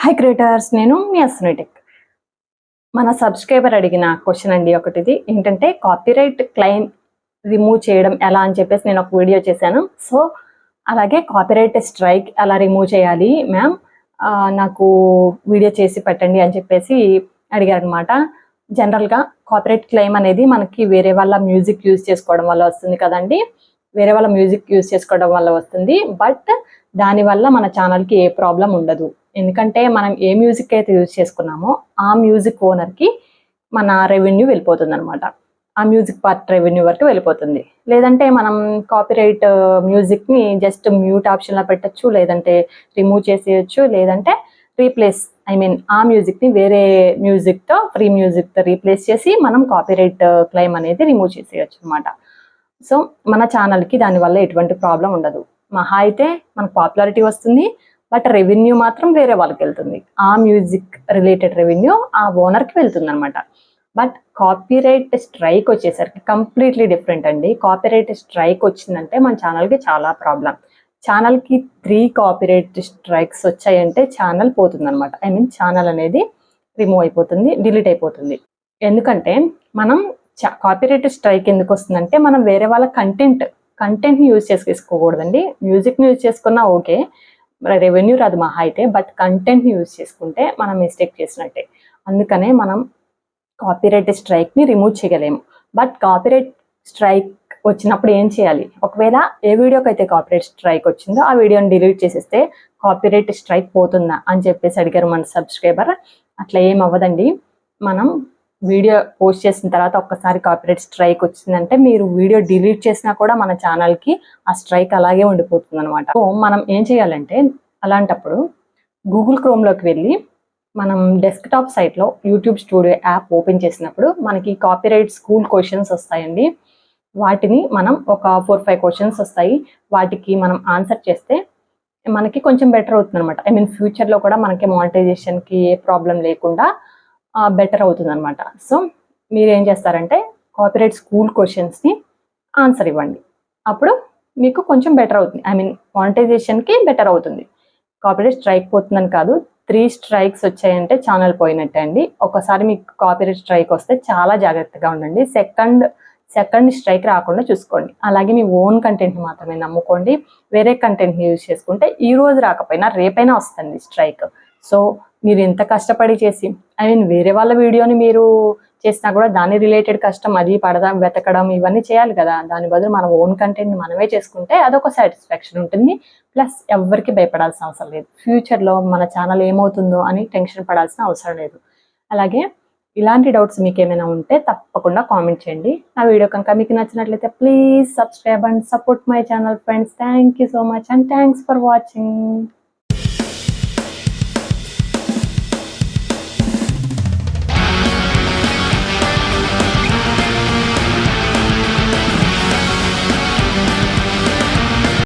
Hi creators, నేను మీ అస్నేటిక్. మన subscriber అడిగిన క్వశ్చన్ అండి ఒకటిది. ఏంటంటే కాపీరైట్ క్లెయిమ్ రిమూవ్ చేయడం ఎలా అని చెప్పేసి నేను ఒక వీడియో చేశాను. సో అలాగే కాపీరైట్ స్ట్రైక్ ఎలా రిమూవ్ చేయాలి మ్యామ్, నాకు వీడియో చేసి పెట్టండి అని చెప్పేసి అడిగారనమాట. జనరల్గా కాపీరైట్ క్లెయిమ్ అనేది మనకి వేరే వాళ్ళ మ్యూజిక్ యూజ్ చేసుకోవడం వల్ల వస్తుంది కదండి. వేరే వాళ్ళ మ్యూజిక్ యూజ్ చేసుకోవడం వల్ల వస్తుంది. బట్ దానివల్ల మన ఛానల్కి ఏ ప్రాబ్లం ఉండదు. ఎందుకంటే మనం ఏ మ్యూజిక్ అయితే యూజ్ చేసుకున్నామో ఆ మ్యూజిక్ ఓనర్కి మన రెవెన్యూ వెళ్ళిపోతుంది అనమాట. ఆ మ్యూజిక్ పార్ట్ రెవెన్యూ వరకు వెళ్ళిపోతుంది. లేదంటే మనం కాపీరైట్ మ్యూజిక్ని జస్ట్ మ్యూట్ ఆప్షన్లో పెట్టచ్చు, లేదంటే రిమూవ్ చేసేయచ్చు, లేదంటే రీప్లేస్ ఆ మ్యూజిక్ని వేరే మ్యూజిక్తో, ఫ్రీ మ్యూజిక్తో రీప్లేస్ చేసి మనం కాపీరైట్ క్లెయిమ్ అనేది రిమూవ్ చేసేయచ్చు అనమాట. సో మన ఛానల్కి దానివల్ల ఎటువంటి ప్రాబ్లం ఉండదు. మహా అయితే మనకు పాపులారిటీ వస్తుంది, బట్ రెవెన్యూ మాత్రం వేరే వాళ్ళకి వెళ్తుంది. ఆ మ్యూజిక్ రిలేటెడ్ రెవెన్యూ ఆ ఓనర్కి వెళ్తుంది అనమాట. బట్ కాపీరైట్ స్ట్రైక్ వచ్చేసరికి కంప్లీట్లీ డిఫరెంట్ అండి. కాపీరైట్ స్ట్రైక్ వచ్చిందంటే మన ఛానల్కి చాలా ప్రాబ్లం. ఛానల్కి 3 కాపీరైట్ స్ట్రైక్స్ వచ్చాయంటే ఛానల్ పోతుంది అనమాట. ఛానల్ అనేది రిమూవ్ అయిపోతుంది, డిలీట్ అయిపోతుంది. ఎందుకంటే మనం కాపీరైట్ స్ట్రైక్ ఎందుకు వస్తుందంటే మనం వేరే వాళ్ళ కంటెంట్ని యూజ్ చేసుకోకూడదండి. మ్యూజిక్ని యూజ్ చేసుకున్నా ఓకే, రెవెన్యూ రాదు మహా అయితే, బట్ కంటెంట్ని యూజ్ చేసుకుంటే మనం మిస్టేక్ చేసినట్టే. అందుకనే మనం కాపీరైట్ స్ట్రైక్ని రిమూవ్ చేయలేము. బట్ కాపీరైట్ స్ట్రైక్ వచ్చినప్పుడు ఏం చేయాలి? ఒకవేళ ఏ వీడియోకి అయితే కాపీరైట్ స్ట్రైక్ వచ్చిందో ఆ వీడియోని డిలీట్ చేసేస్తే కాపీరైట్ స్ట్రైక్ పోతుందా అని చెప్పేసి అడిగారు మన సబ్స్క్రైబర్. అట్లా ఏం అవ్వదండి. మనం వీడియో పోస్ట్ చేసిన తర్వాత ఒక్కసారి కాపీరైట్ స్ట్రైక్ వచ్చిందంటే మీరు వీడియో డిలీట్ చేసినా కూడా మన ఛానల్కి ఆ స్ట్రైక్ అలాగే ఉండిపోతుంది అనమాట. సో మనం ఏం చేయాలంటే అలాంటప్పుడు గూగుల్ క్రోమ్లోకి వెళ్ళి మనం డెస్క్టాప్ సైట్లో యూట్యూబ్ స్టూడియో యాప్ ఓపెన్ చేసినప్పుడు మనకి కాపీరైట్ స్కూల్ క్వశ్చన్స్ వస్తాయండి. వాటిని మనం ఒక 4-5 క్వశ్చన్స్ వస్తాయి. వాటికి మనం ఆన్సర్ చేస్తే మనకి కొంచెం బెటర్ అవుతుంది అనమాట. ఫ్యూచర్లో కూడా మనకి మానిటైజేషన్కి ఏ ప్రాబ్లం లేకుండా బెటర్ అవుతుంది అనమాట. సో మీరు ఏం చేస్తారంటే కాపీరైట్ స్కూల్ క్వశ్చన్స్ని ఆన్సర్ ఇవ్వండి. అప్పుడు మీకు కొంచెం బెటర్ అవుతుంది. మానిటైజేషన్కి బెటర్ అవుతుంది. కాపీరైట్ స్ట్రైక్ పోతుందని కాదు, 3 స్ట్రైక్స్ వచ్చాయంటే ఛానల్ పోయినట్టే అండి. ఒకసారి మీకు కాపీరైట్ స్ట్రైక్ వస్తే చాలా జాగ్రత్తగా ఉండండి. సెకండ్ స్ట్రైక్ రాకుండా చూసుకోండి. అలాగే మీ ఓన్ కంటెంట్ని మాత్రమే నమ్ముకోండి. వేరే కంటెంట్ని యూజ్ చేసుకుంటే ఈ రోజు రాకపోయినా రేపైనా వస్తుంది స్ట్రైక్. సో మీరు ఎంత కష్టపడి చేసి వేరే వాళ్ళ వీడియోని మీరు చేసినా కూడా దాని రిలేటెడ్ కష్టం, అది పడదాం వెతకడం ఇవన్నీ చేయాలి కదా. దాని బదులు మన ఓన్ కంటెంట్ని మనమే చేసుకుంటే అదొక సాటిస్ఫాక్షన్ ఉంటుంది. ప్లస్ ఎవరికి భయపడాల్సిన అవసరం లేదు. ఫ్యూచర్లో మన ఛానల్ ఏమవుతుందో అని టెన్షన్ పడాల్సిన అవసరం లేదు. అలాగే ఇలాంటి డౌట్స్ మీకు ఏమైనా ఉంటే తప్పకుండా కామెంట్ చేయండి. నా వీడియో కనుక మీకు నచ్చినట్లయితే please subscribe and support my channel friends. Thank you so much and thanks for watching.